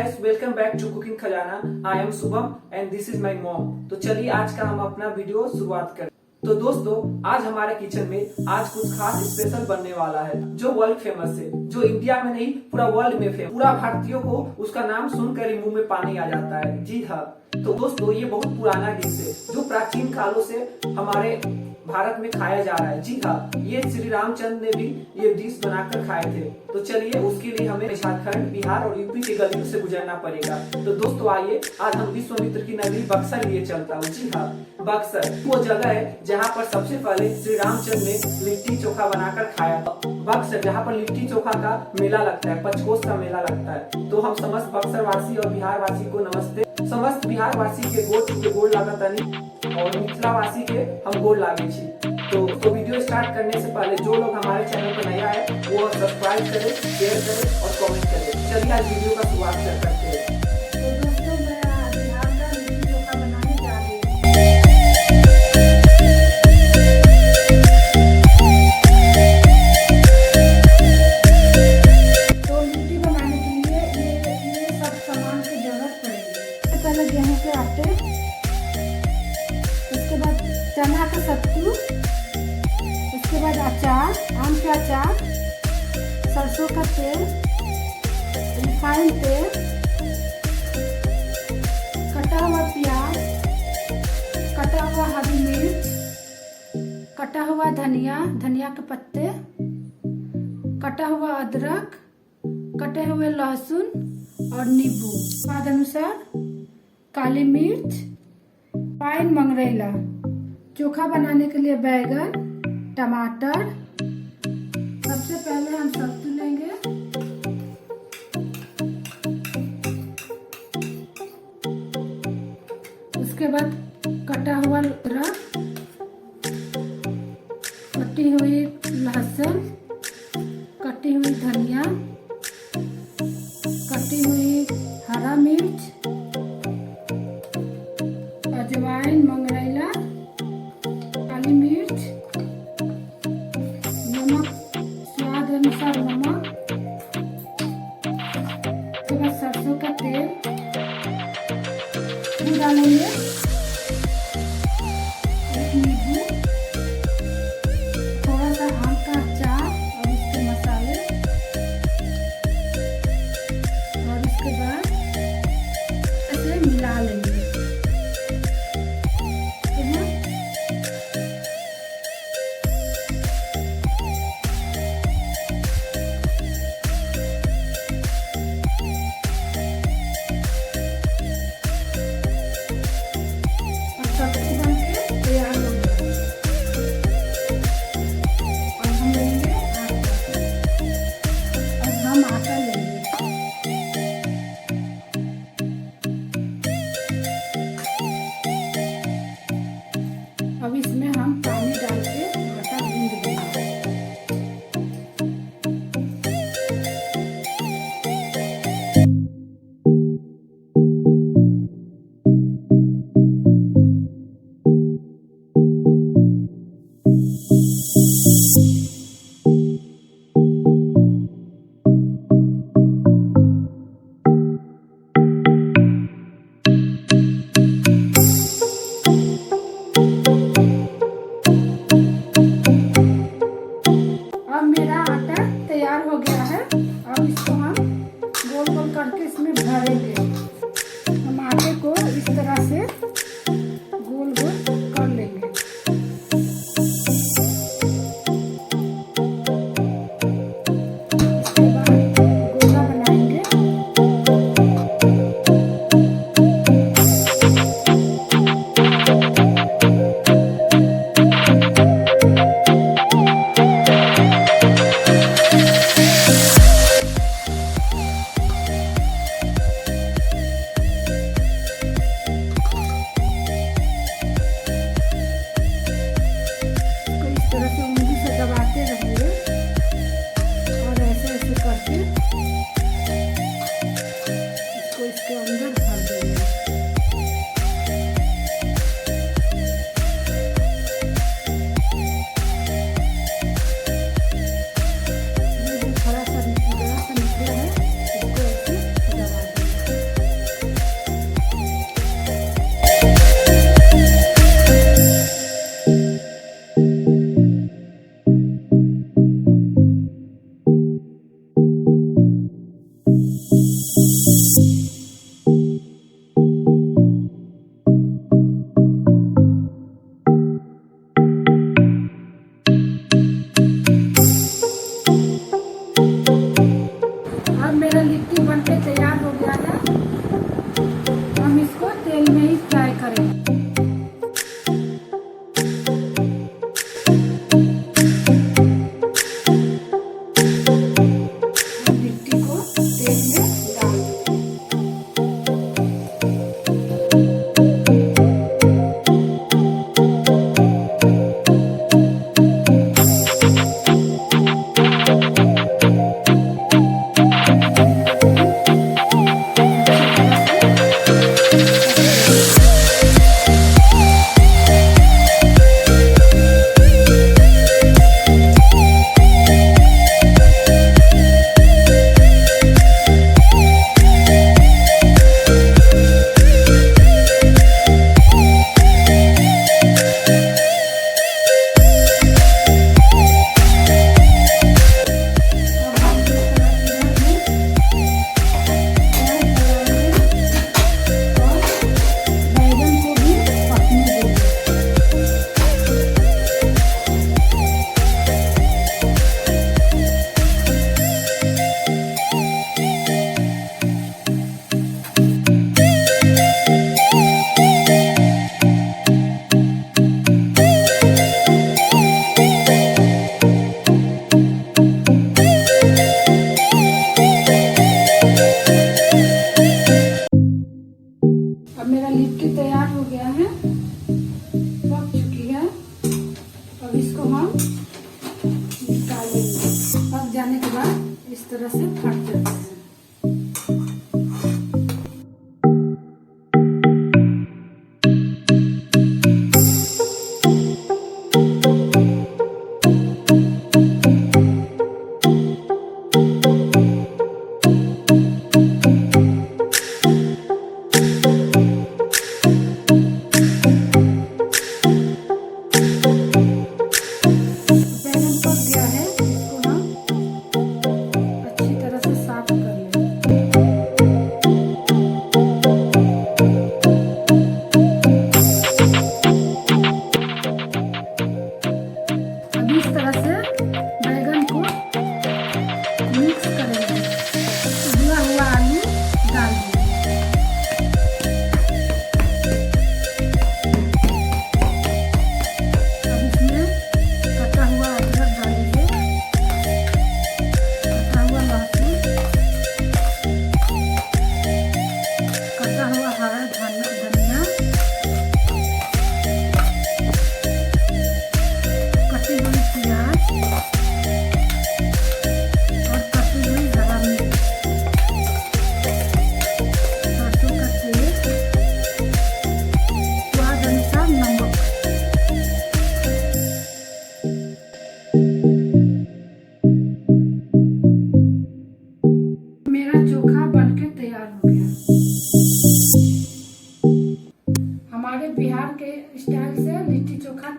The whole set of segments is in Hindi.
Guys, welcome back to cooking Khazana. I am Shubham and this is my mom. तो चलिए आज का हम अपना वीडियो शुरुआत करें। तो दोस्तों, आज हमारे किचन में आज कुछ खास स्पेशल बनने वाला है जो वर्ल्ड फेमस है, जो इंडिया में नहीं पूरा वर्ल्ड में फेमस। पूरा भारतीयों को उसका नाम सुनकर ही मुंह में पानी आ जाता है। जी हाँ, तो दोस्तों ये बहुत पुराना डिश है जो प्राचीन कालों से हमारे भारत में खाया जा रहा है। जी हाँ, ये श्री रामचंद्र ने भी ये डिश बनाकर खाए थे। तो चलिए उसके लिए हमें झारखंड, बिहार और यूपी के गलियों से गुजरना पड़ेगा। तो दोस्तों आइए, आज हम विश्वामित्र की नगरी बक्सर लिए चलता हूँ। जी हाँ, बक्सर वो जगह है जहाँ पर सबसे पहले श्री रामचंद्र ने लिट्टी चोखा बनाकर खाया था। बक्सर जहाँ पर लिट्टी चोखा का मेला लगता है, पचकोस का मेला लगता है। तो हम समस्त बक्सर वासी और बिहार वासी को नमस्ते। समस्त बिहार वासी के गोड़ लागतानी और मिथिला वासी के हम गोड़ लागे छी। तो वीडियो स्टार्ट करने से पहले जो लोग हमारे चैनल पर नया है वो सब्सक्राइब करें, शेयर करें और कमेंट करें। चलिए आज वीडियो का शुरुआत करते हैं। तो दोस्तों मैं आज बिहार का लिट्टी चोखा बनाने जा रही हूँ। तो लिट्टी बनाने के लिए ये सब सामान की जरूरत पड़ेगी। तो पहले गेहूं के आटे, उसके बाद चना का सत्तू, उसके बाद अचार, आम का अचार, सरसों का तेल, रिफाइंड तेल, कटा हुआ प्याज, कटा हुआ हरी मिर्च, कटा हुआ धनिया के पत्ते, कटा हुआ अदरक, कटे हुए लहसुन और नींबू, स्वाद अनुसार काली मिर्च, फाइन मंगरेला। चोखा बनाने के लिए बैगन, टमाटर। सबसे पहले हम सत्तू लेंगे, उसके बाद कटा हुआ अदरक, कटी हुई लहसुन, कटी हुई धनिया, कटी हुई हरा मिर्च, अजवाइन, मंगरेला, काली मिर्च, नमक, स्वाद अनुसार नमक, उसके बाद सरसों का तेल डालेंगे, एक नींबू, थोड़ा सा आम का अचार और इसके मसाले, और इसके बाद इसे मिला लेंगे। सब्जी बन के तैयार हो गया। और हम लेंगे आटा, और हम आटा लेंगे। अब इसमें हम पानी डाल के आटा गूंद देंगे।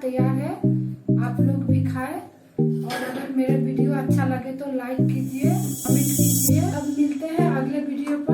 तैयार है, आप लोग भी खाएं। और अगर मेरा वीडियो अच्छा लगे तो लाइक कीजिए, कमेंट कीजिए। अब मिलते हैं अगले वीडियो पर।